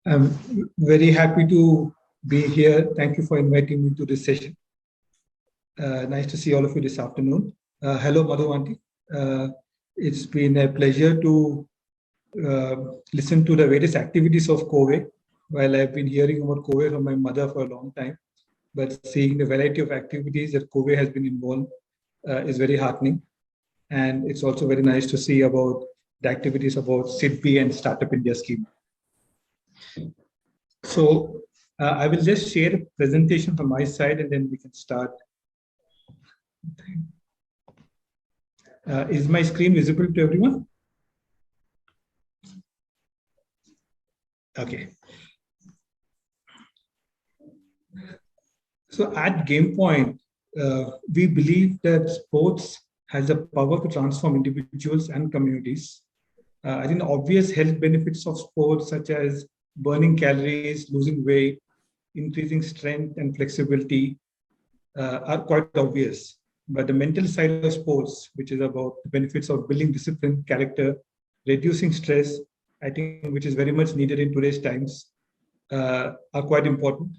I'm very happy to be here. Thank you for inviting me to this session. Nice to see all of you this afternoon. Hello, Madhu Aunty. Uh, it's been a pleasure to uh, listen to the various activities of COVE. While I've been hearing about COVE from my mother for a long time, but seeing the variety of activities that COVE has been involved is very heartening. And it's also very nice to see about the activities about SIDBI and Startup India scheme. So I will just share a presentation from my side and then we can start. Is my screen visible to everyone? Okay. So at Gamepoint, we believe that sports has the power to transform individuals and communities. I think the obvious health benefits of sports, such as burning calories, losing weight, increasing strength and flexibility, are quite obvious. But the mental side of sports, which is about the benefits of building discipline, character, reducing stress, I think, which is very much needed in today's times, are quite important.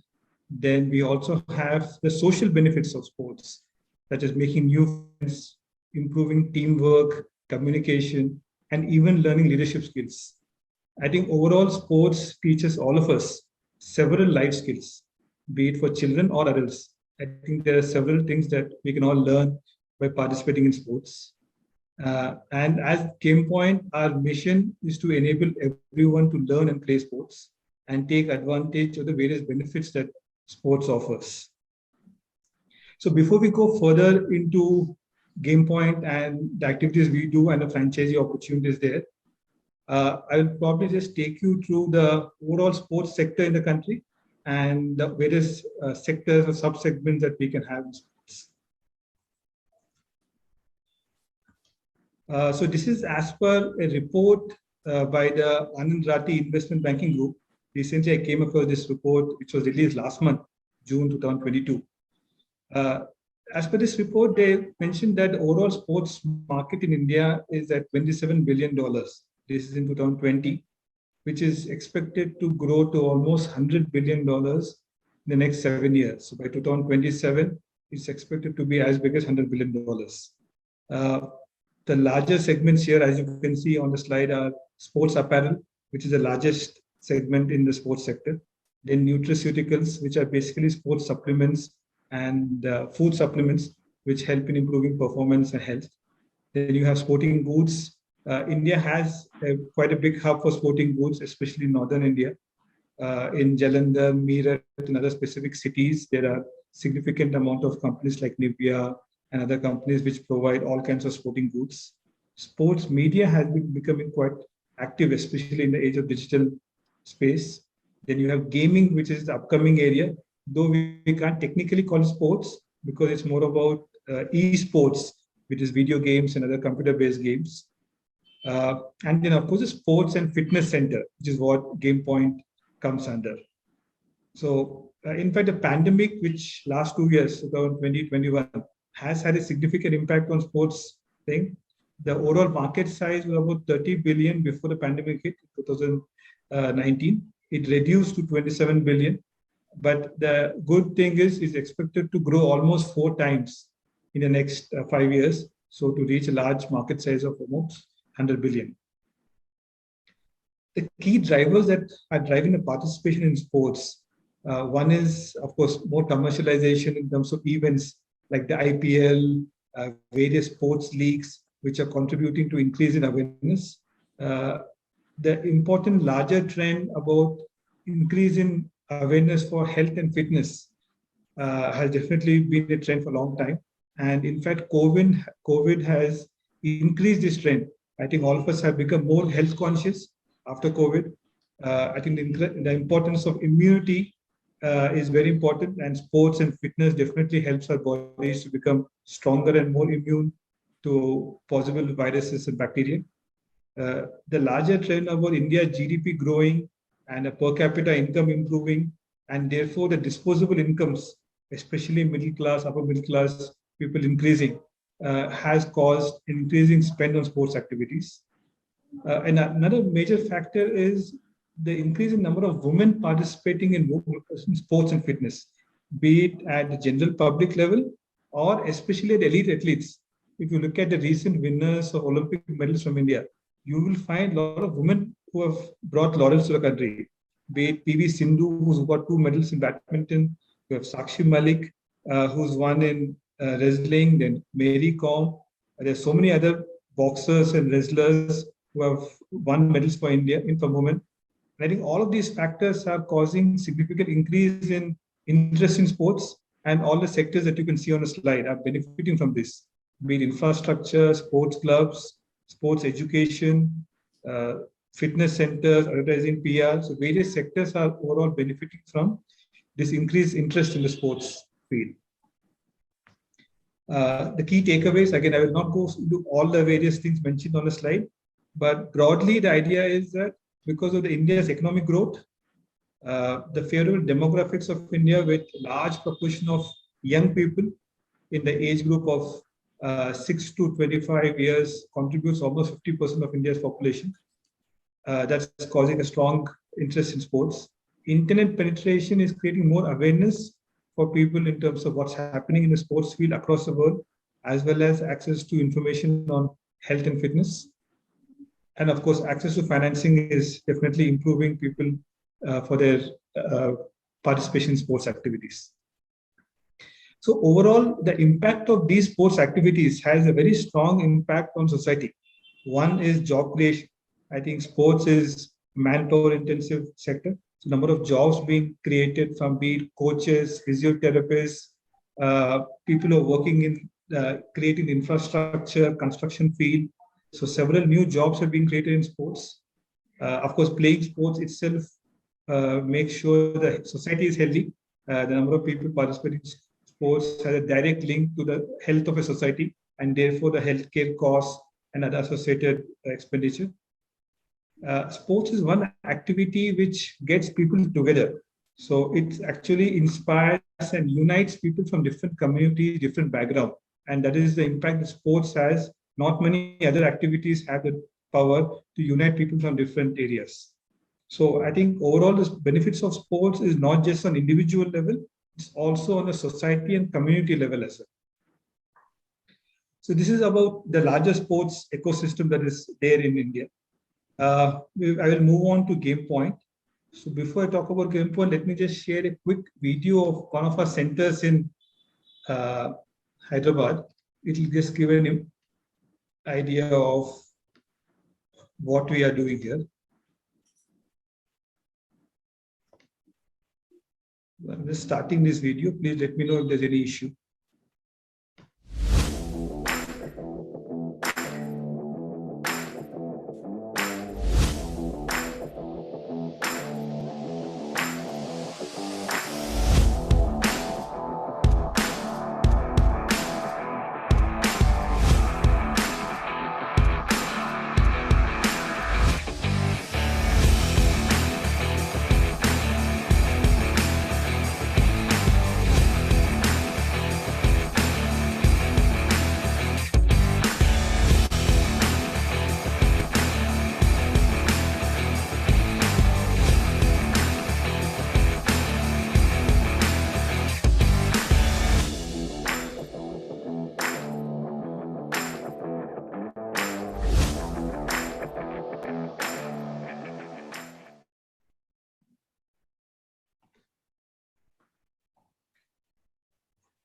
Then we also have the social benefits of sports, such as making new friends, improving teamwork, communication, and even learning leadership skills. I think overall sports teaches all of us several life skills, be it for children or adults. I think there are several things that we can all learn by participating in sports. And as Gamepoint, our mission is to enable everyone to learn and play sports and take advantage of the various benefits that sports offers. So before we go further into Gamepoint and the activities we do and the franchisee opportunities there, I will probably just take you through the overall sports sector in the country and the various sectors or sub-segments that we can have in sports. So this is as per a report by the Anand Rathi Investment Banking Group. Recently, I came across this report, which was released last month, June 2022. As per this report, they mentioned that the overall sports market in India is at $27 billion. This is in 2020, which is expected to grow to almost $100 billion in the next 7 years. So by 2027, it's expected to be as big as $100 billion. The larger segments here, as you can see on the slide, are sports apparel, which is the largest segment in the sports sector. Then nutraceuticals, which are basically sports supplements and food supplements, which help in improving performance and health. Then you have sporting goods. India has quite a big hub for sporting goods, especially in northern India. In Jalandhar, Meerut, and other specific cities, there are significant amount of companies like Nivea and other companies which provide all kinds of sporting goods. Sports media has been becoming quite active, especially in the age of digital space. Then you have gaming, which is the upcoming area, though we can't technically call it sports because it's more about e-sports, which is video games and other computer-based games. And then, of course, the sports and fitness center, which is what Gamepoint comes under. So, in fact, the pandemic, which last 2 years, 2020, 21, has had a significant impact on sports thing. The overall market size was about 30 billion before the pandemic hit in 2019. It reduced to 27 billion. But the good thing is it's expected to grow almost 4 times in the next 5 years. So to reach a large market size of almost 100 billion. The key drivers that are driving the participation in sports, one is, of course, more commercialization in terms of events like the IPL, various sports leagues, which are contributing to increase in awareness. The important larger trend about increase in awareness for health and fitness has definitely been a trend for a long time. And in fact, COVID has increased this trend. I think all of us have become more health conscious after COVID. I think the importance of immunity is very important, and sports and fitness definitely helps our bodies to become stronger and more immune to possible viruses and bacteria. The larger trend about India's GDP growing and a per capita income improving, and therefore the disposable incomes, especially middle class, upper middle class people increasing, has caused increasing spend on sports activities. And another major factor is the increase in number of women participating in sports and fitness, be it at the general public level or especially at elite athletes. If you look at the recent winners of Olympic medals from India, you will find a lot of women who have brought laurels to the country. Be it PV Sindhu, who's got 2 medals in badminton. You have Sakshi Malik, who's won in wrestling, then Mary Kom. There's so many other boxers and wrestlers who have won medals for India in for women. And I think all of these factors are causing significant increase in interest in sports, and all the sectors that you can see on the slide are benefiting from this. Be it infrastructure, sports clubs, sports education, fitness centers, advertising, PR. So various sectors are overall benefiting from this increased interest in the sports field. The key takeaways, again, I will not go into all the various things mentioned on the slide, but broadly, the idea is that because of India's economic growth, the favorable demographics of India with large proportion of young people in the age group of 6 to 25 years contributes almost 50% of India's population. That's causing a strong interest in sports. Internet penetration is creating more awareness for people in terms of what's happening in the sports field across the world, as well as access to information on health and fitness. And of course, access to financing is definitely improving people for their participation in sports activities. So overall, the impact of these sports activities has a very strong impact on society. One is job creation. I think sports is manpower intensive sector. So number of jobs being created from be it coaches, physiotherapists, people who are working in creating infrastructure, construction field. So several new jobs are being created in sports. Of course, playing sports itself makes sure the society is healthy. The number of people participating in sports has a direct link to the health of a society, and therefore the healthcare costs and other associated expenditure. Sports is one activity which gets people together. So it actually inspires and unites people from different communities, different backgrounds. And that is the impact that sports has. Not many other activities have the power to unite people from different areas. So I think overall the benefits of sports is not just on individual level, it's also on a society and community level as well. So this is about the larger sports ecosystem that is there in India. I will move on to Gamepoint. So before I talk about Gamepoint, let me just share a quick video of one of our centers in Hyderabad. It will just give an idea of what we are doing here. I'm just starting this video. Please let me know if there's any issue.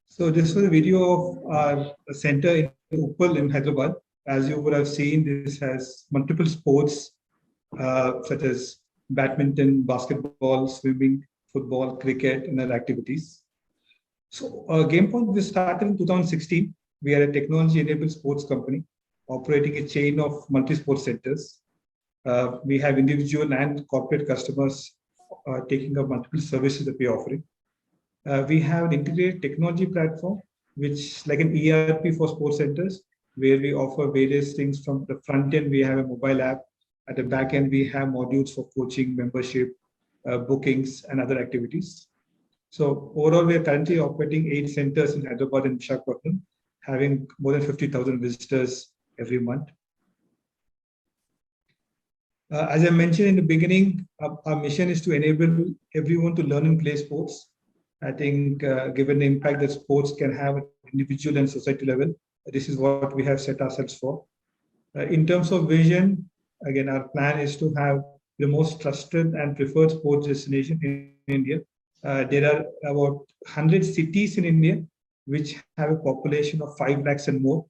So this was a video of our center in Uppal in Hyderabad. As you would have seen, this has multiple sports such as badminton, basketball, swimming, football, cricket, and other activities. So Gamepoint was started in 2016. We are a technology-enabled sports company operating a chain of multi-sport centers. We have individual and corporate customers taking up multiple services that we are offering. We have an integrated technology platform, which is like an ERP for sports centers, where we offer various things. From the front end, we have a mobile app. At the back end, we have modules for coaching, membership, bookings, and other activities. So overall, we are currently operating 8 centers in Hyderabad and Visakhapatnam, having more than 50,000 visitors every month. As I mentioned in the beginning, our mission is to enable everyone to learn and play sports. I think given the impact that sports can have at individual and society level, this is what we have set ourselves for. In terms of vision, again, our plan is to have the most trusted and preferred sports destination in India. There are about 100 cities in India which have a population of 5 lakhs and more.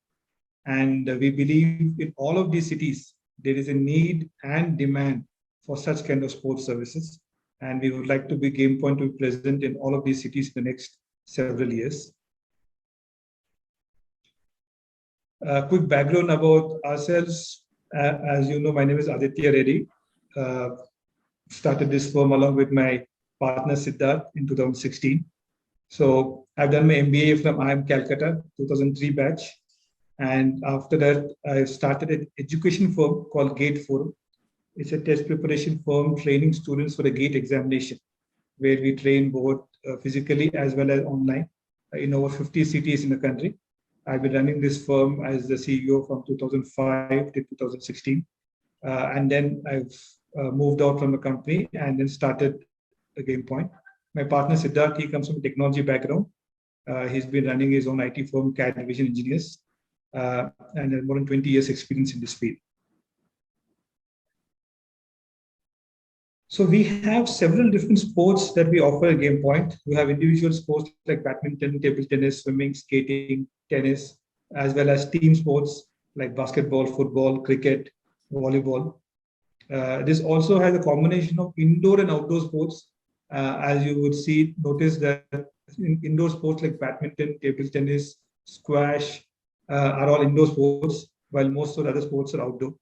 And we believe in all of these cities, there is a need and demand for such kind of sports services. And we would like to be Gamepoint to be present in all of these cities in the next several years. Quick background about ourselves. As you know, my name is Aditya Reddy. Started this firm along with my partner Siddharth in 2016. So I've done my MBA from IIM Calcutta, 2003 batch. And after that, I started an education firm called GATE Forum. It's a test preparation firm training students for the GATE examination, where we train both physically as well as online in over 50 cities in the country. I've been running this firm as the CEO from 2005 to 2016. And then I've moved out from the company and then started a Gamepoint. My partner Siddharth, he comes from a technology background. He's been running his own IT firm, CAD Division Engineers, and has more than 20 years experience in this field. So we have several different sports that we offer at Gamepoint. We have individual sports like badminton, table tennis, swimming, skating, tennis, as well as team sports like basketball, football, cricket, volleyball. This also has a combination of indoor and outdoor sports. As you would notice that in indoor sports like badminton, table tennis, squash are all indoor sports, while most of the other sports are outdoor.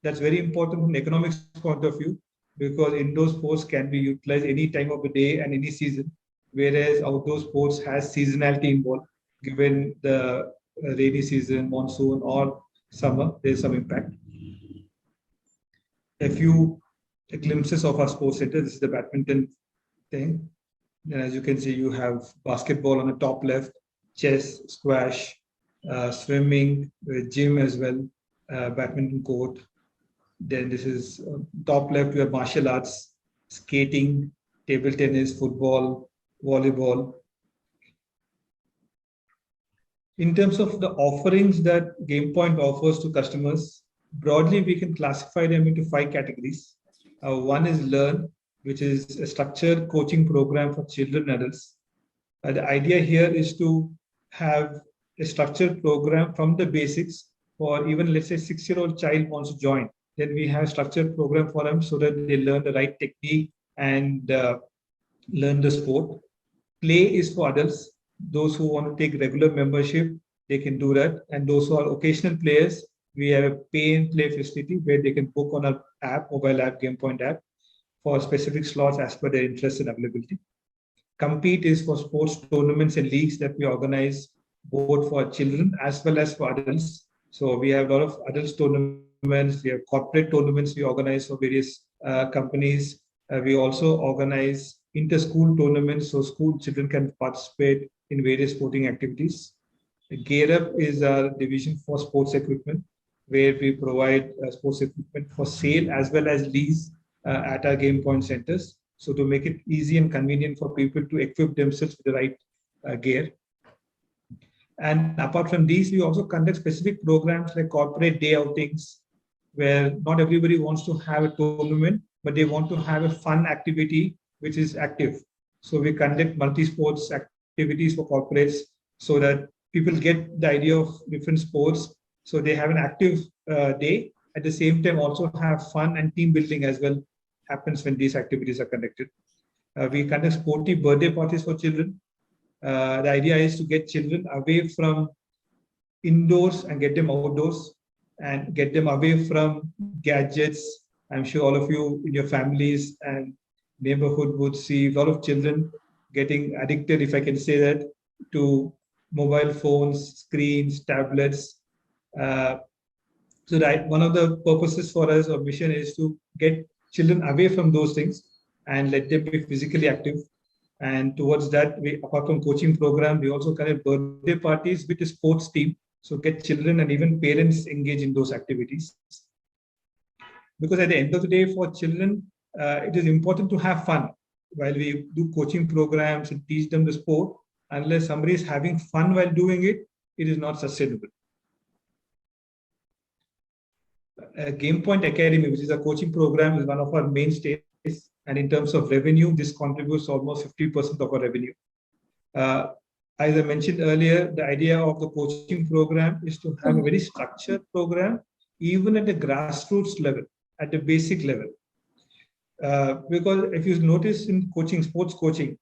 That's very important from an economics point of view, because indoor sports can be utilized any time of the day and any season, whereas outdoor sports has seasonality involved. Given the rainy season, monsoon, or summer, there's some impact. A few glimpses of our sports center. This is the badminton thing. And as you can see, you have basketball on the top left, chess, squash, swimming, gym as well, badminton court. Then this is top left, we have martial arts, skating, table tennis, football, volleyball. In terms of the offerings that Gamepoint offers to customers, broadly we can classify them into 5 categories. One is Learn, which is a structured coaching program for children and adults. The idea here is to have a structured program from the basics for even, let's say, 6-year-old child wants to join. Then we have a structured program for them so that they learn the right technique and learn the sport. Play is for adults. Those who want to take regular membership, they can do that. And those who are occasional players, we have a pay and play facility where they can book on our app, mobile app, Gamepoint app, for specific slots as per their interest and availability. Compete is for sports tournaments and leagues that we organize both for children as well as for adults. So we have a lot of adults tournaments, we have corporate tournaments we organize for various companies. We also organize inter-school tournaments so school children can participate in various sporting activities. Gear Up is our division for sports equipment, where we provide sports equipment for sale as well as lease at our Gamepoint centers. So to make it easy and convenient for people to equip themselves with the right gear. And apart from these, we also conduct specific programs like corporate day outings, where not everybody wants to have a tournament, but they want to have a fun activity which is active. So we conduct multi-sports activities for corporates so that people get the idea of different sports. So they have an active day. At the same time, also have fun and team building as well happens when these activities are conducted. We conduct sporty birthday parties for children. The idea is to get children away from indoors and get them outdoors and get them away from gadgets. I'm sure all of you in your families and neighborhood would see a lot of children getting addicted, if I can say that, to mobile phones, screens, tablets. So that one of the purposes for us or mission is to get children away from those things and let them be physically active. And towards that, we, apart from coaching program, we also conduct birthday parties with a sports team. So get children and even parents engaged in those activities. Because at the end of the day, for children, it is important to have fun. While we do coaching programs and teach them the sport, unless somebody is having fun while doing it, it is not sustainable. Gamepoint Academy, which is a coaching program, is one of our mainstays. And in terms of revenue, this contributes almost 50% of our revenue. As I mentioned earlier, the idea of the coaching program is to have a very structured program, even at the grassroots level, at the basic level. Because if you notice in coaching, sports coaching,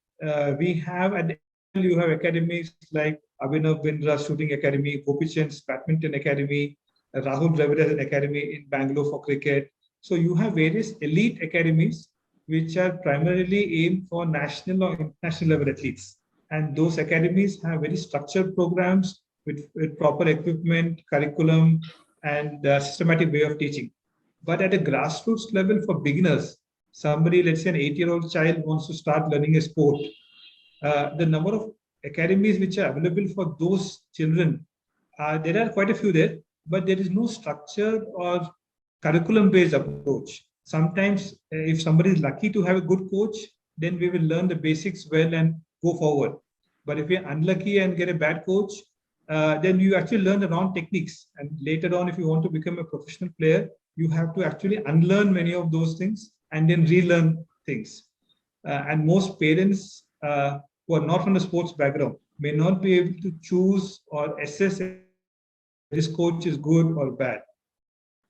we have at the end, you have academies like Abhinav Bindra Shooting Academy, Gopichand's Badminton Academy, Rahul Dravid Academy in Bangalore for cricket. So you have various elite academies which are primarily aimed for national or international level athletes. And those academies have very structured programs with proper equipment, curriculum, and systematic way of teaching. But at a grassroots level for beginners, somebody, let's say an 8-year-old child wants to start learning a sport, the number of academies which are available for those children, there are quite a few there, but there is no structured or curriculum-based approach. Sometimes if somebody is lucky to have a good coach, then we will learn the basics well and go forward. But if you're unlucky and get a bad coach, then you actually learn the wrong techniques. And later on, if you want to become a professional player, you have to actually unlearn many of those things and then relearn things. And most parents who are not from a sports background may not be able to choose or assess if this coach is good or bad.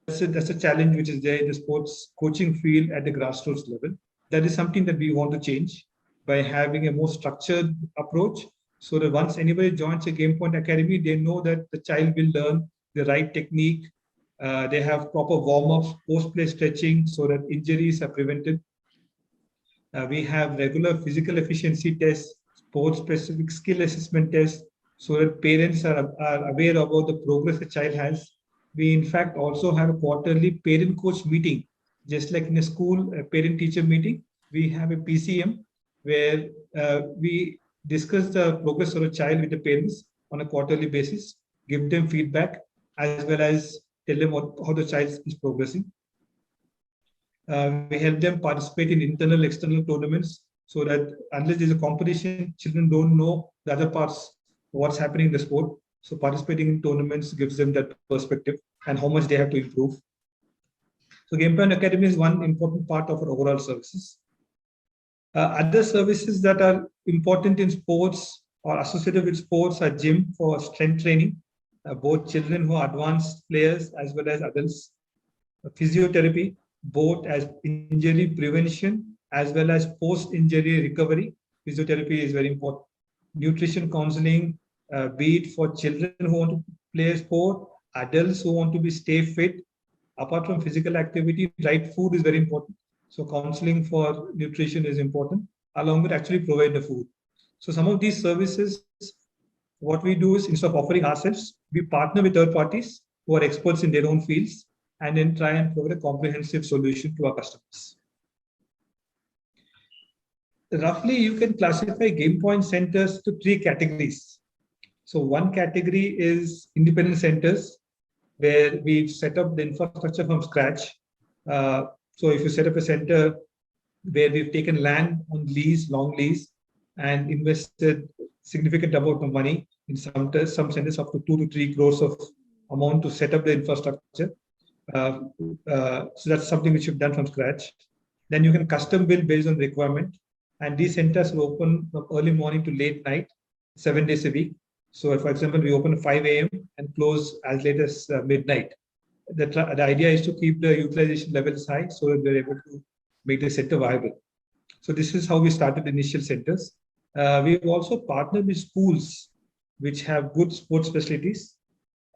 That's a challenge which is there in the sports coaching field at the grassroots level. That is something that we want to change by having a more structured approach, so that once anybody joins a Gamepoint Academy, they know that the child will learn the right technique. They have proper warm-ups, post-play stretching, so that injuries are prevented. We have regular physical efficiency tests, sports-specific skill assessment tests, so that parents are aware about the progress the child has. We, in fact, also have a quarterly parent-coach meeting, just like in a school, a parent-teacher meeting. We have a PCM where we discuss the progress of a child with the parents on a quarterly basis, give them feedback, as well as tell them how the child is progressing. We help them participate in internal, external tournaments, so that unless there's a competition, children don't know the other parts, what's happening in the sport. So participating in tournaments gives them that perspective and how much they have to improve. So Gamepoint Academy is one important part of our overall services. Other services that are important in sports or associated with sports are gym for strength training, both children who are advanced players as well as adults. Physiotherapy, both as injury prevention as well as post-injury recovery. Physiotherapy is very important. Nutrition counseling, be it for children who want to play a sport, adults who want to stay fit. Apart from physical activity, right food is very important. So counseling for nutrition is important, along with actually provide the food. So some of these services, what we do is, instead of offering ourselves, we partner with third parties who are experts in their own fields, and then try and provide a comprehensive solution to our customers. Roughly, you can classify Gamepoint centers to 3 categories. So one category is independent centers, where we've set up the infrastructure from scratch. So if you set up a center where we've taken land on lease, long lease, and invested significant amount of money in some centers up to 2 to 3 crores of amount to set up the infrastructure. So that's something which you've done from scratch. Then you can custom build based on requirement. And these centers will open from early morning to late night, 7 days a week. So for example, we open at 5 a.m. and close as late as midnight. The idea is to keep the utilization levels high so that we're able to make the center viable. So this is how we started initial centers. We've also partnered with schools which have good sports facilities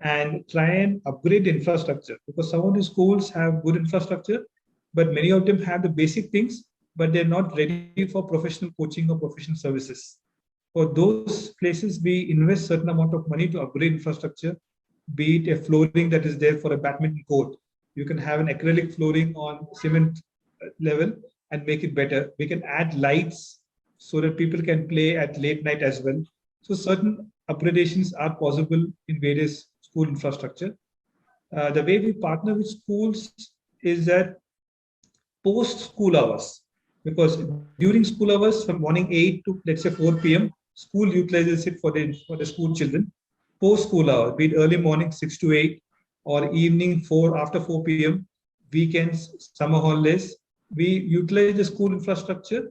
and try and upgrade the infrastructure, because some of the schools have good infrastructure, but many of them have the basic things, but they're not ready for professional coaching or professional services. For those places, we invest certain amount of money to upgrade infrastructure, be it a flooring that is there for a badminton court. You can have an acrylic flooring on cement level and make it better. We can add lights so that people can play at late night as well. So certain upgradations are possible in various school infrastructure. The way we partner with schools, is that post school hours, because during school hours from morning 8 to let's say 4 p.m., school utilizes it for the school children. Post school hours, be it early morning 6 to 8 or evening 4 after 4 p.m., weekends, summer holidays, we utilize the school infrastructure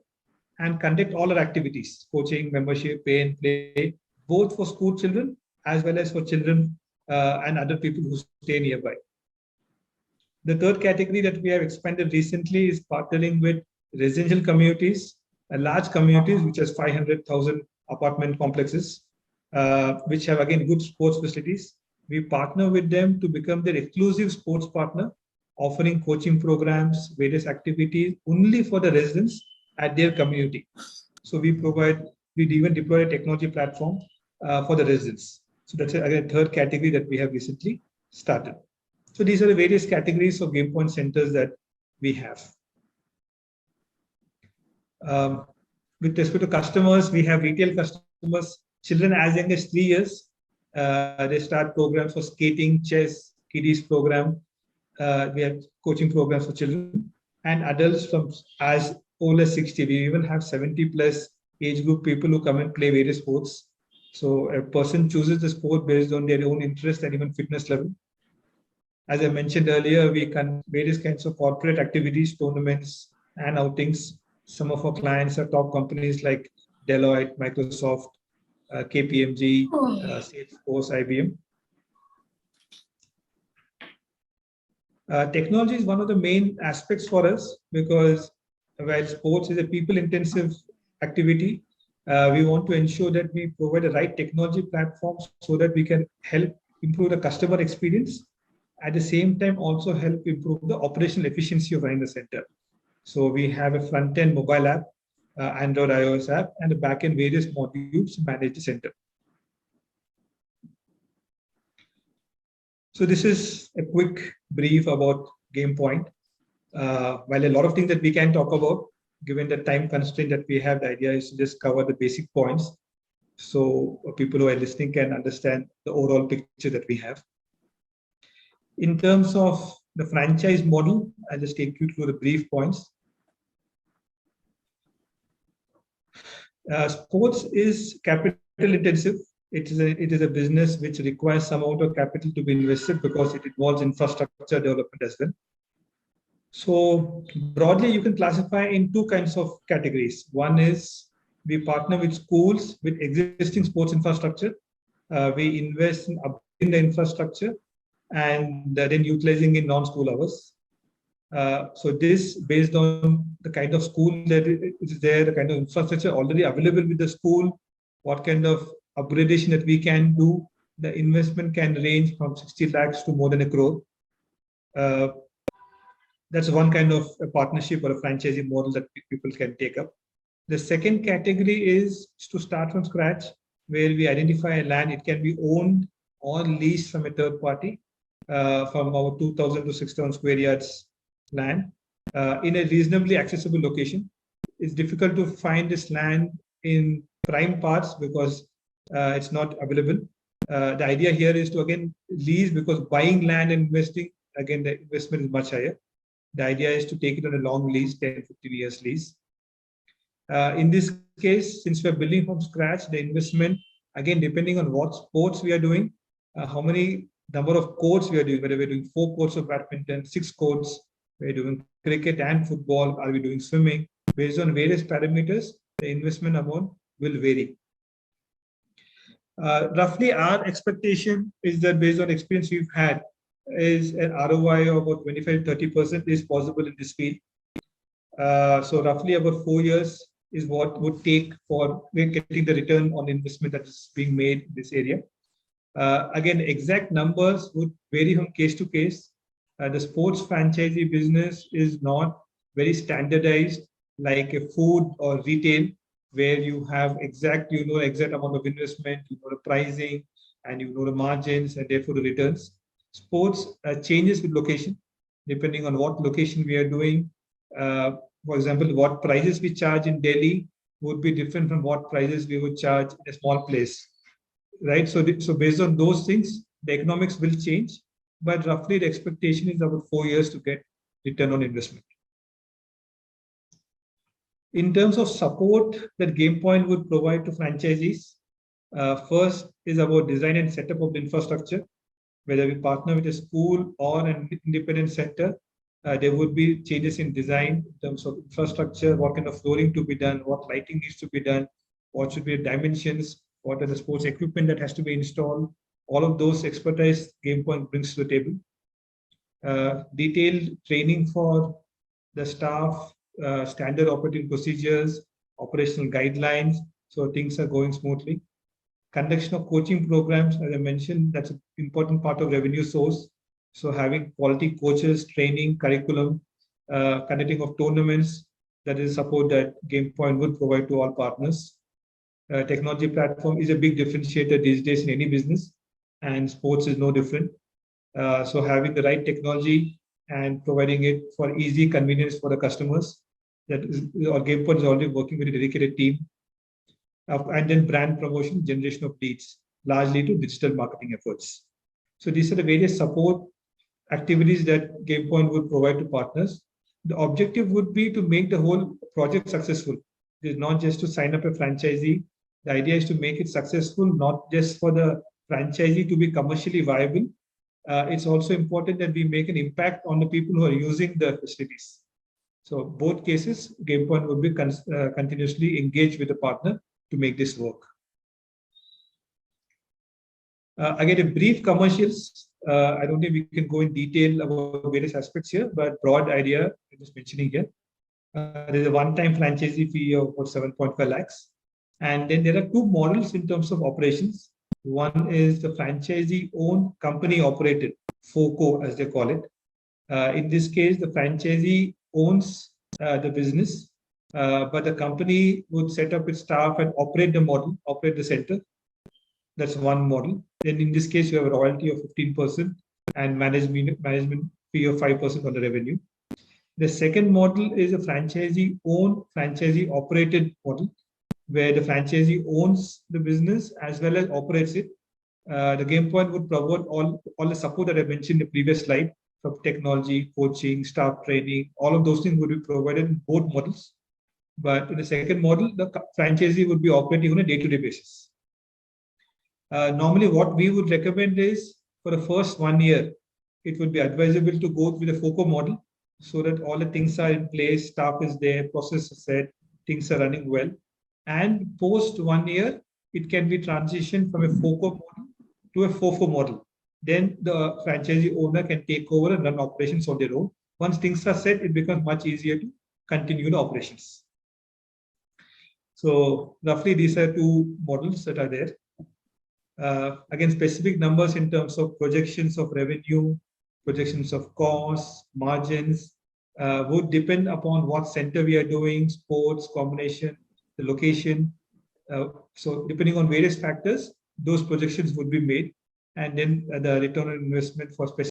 and conduct all our activities, coaching, membership, pay and play, both for school children as well as for children and other people who stay nearby. The third category that we have expanded recently is partnering with residential communities, large communities, which has 500,000 apartment complexes, which have again good sports facilities. We partner with them to become their exclusive sports partner, offering coaching programs, various activities only for the residents at their community. So we even deploy a technology platform for the residents. So that's again a third category that we have recently started. So these are the various categories of Gamepoint centers that we have. With respect to customers, we have retail customers, children as young as 3 years. They start programs for skating, chess, kiddies program. We have coaching programs for children and adults from as old as 60. We even have 70 plus age group people who come and play various sports. So a person chooses the sport based on their own interest and even fitness level. As I mentioned earlier, we can various kinds of corporate activities, tournaments, and outings. Some of our clients are top companies like Deloitte, Microsoft, KPMG, Salesforce, IBM. Technology is one of the main aspects for us because while sports is a people-intensive activity, we want to ensure that we provide the right technology platforms so that we can help improve the customer experience. At the same time, also help improve the operational efficiency of running the center. So we have a front-end mobile app, Android iOS app, and a back-end various modules to manage the center. So this is a quick brief about Gamepoint. While a lot of things that we can talk about, given the time constraint that we have, the idea is to just cover the basic points so people who are listening can understand the overall picture that we have. In terms of the franchise model, I'll just take you through the brief points. Sports is capital intensive. It is a business which requires some amount of capital to be invested because it involves infrastructure development as well. So broadly, you can classify in two kinds of categories. One is we partner with schools with existing sports infrastructure. We invest in upgrading the infrastructure and then utilizing in non-school hours. So this based on the kind of school that is there, the kind of infrastructure already available with the school, what kind of upgradation that we can do. The investment can range from 60 lakhs to more than 1 crore. That's one kind of a partnership or a franchising model that people can take up. The second category is to start from scratch, where we identify a land. It can be owned or leased from a third party. From our 2,000 to 6,000 square yards land in a reasonably accessible location. It's difficult to find this land in prime parts because it's not available. The idea here is to again lease, because buying land and investing, again the investment is much higher. The idea is to take it on a long lease, 10, 15 years lease. In this case, since we're building from scratch, the investment, again, depending on what sports we are doing, how many number of courts we are doing, whether we're doing 4 courts of badminton, 6 courts, we're doing cricket and football, are we doing swimming, based on various parameters, the investment amount will vary. Roughly our expectation is that based on experience we've had, is an ROI of about 25-30% is possible in this field. So roughly about 4 years is what would take for getting the return on investment that is being made in this area. Again, exact numbers would vary from case to case. The sports franchisee business is not very standardized like a food or retail, where you have exact amount of investment, you know the pricing, and you know the margins, and therefore the returns. Sports changes with location, depending on what location we are doing. For example, what prices we charge in Delhi would be different from what prices we would charge in a small place. Right, so based on those things, the economics will change, but roughly the expectation is about 4 years to get return on investment. In terms of support that Gamepoint would provide to franchisees, first is about design and setup of the infrastructure. Whether we partner with a school or an independent center, there would be changes in design in terms of infrastructure, what kind of flooring to be done, what lighting needs to be done, what should be the dimensions, what are the sports equipment that has to be installed. All of those expertise Gamepoint brings to the table. Detailed training for the staff, standard operating procedures, operational guidelines, so things are going smoothly. Conduction of coaching programs, as I mentioned, that's an important part of revenue source. So having quality coaches, training, curriculum, conducting of tournaments, that is support that Gamepoint would provide to all partners. Technology platform is a big differentiator these days in any business, and sports is no different. So having the right technology and providing it for easy convenience for the customers, that is, our Gamepoint is already working with a dedicated team. And then brand promotion, generation of leads, largely to digital marketing efforts. So these are the various support activities that Gamepoint would provide to partners. The objective would be to make the whole project successful. It is not just to sign up a franchisee. The idea is to make it successful, not just for the franchisee to be commercially viable. It's also important that we make an impact on the people who are using the facilities. So both cases, Gamepoint would be continuously engaged with the partner to make this work. Again, a brief commercials. I don't think we can go in detail about various aspects here, but broad idea I'm just mentioning here. There's a one-time franchisee fee of about 7.5 lakhs. And then there are two models in terms of operations. One is the franchisee-owned company-operated, FOCO as they call it. In this case, the franchisee owns the business, but the company would set up its staff and operate the model, operate the center. That's one model. Then in this case, you have a royalty of 15% and management fee of 5% on the revenue. The second model is a franchisee-owned, franchisee-operated model, where the franchisee owns the business as well as operates it. The Gamepoint would provide all the support that I mentioned in the previous slide, from technology, coaching, staff training, all of those things would be provided in both models. But in the second model, the franchisee would be operating on a day-to-day basis. Normally, what we would recommend is for the first 1 year, it would be advisable to go with the FOCO model so that all the things are in place, staff is there, process is set, things are running well. And post 1 year, it can be transitioned from a FOCO model to a FOFO model. Then the franchisee owner can take over and run operations on their own. Once things are set, it becomes much easier to continue the operations. So roughly these are two models that are there. Again, specific numbers in terms of projections of revenue, projections of costs, margins, would depend upon what center we are doing, sports, combination, the location. So depending on various factors, those projections would be made. And then the return on investment for specific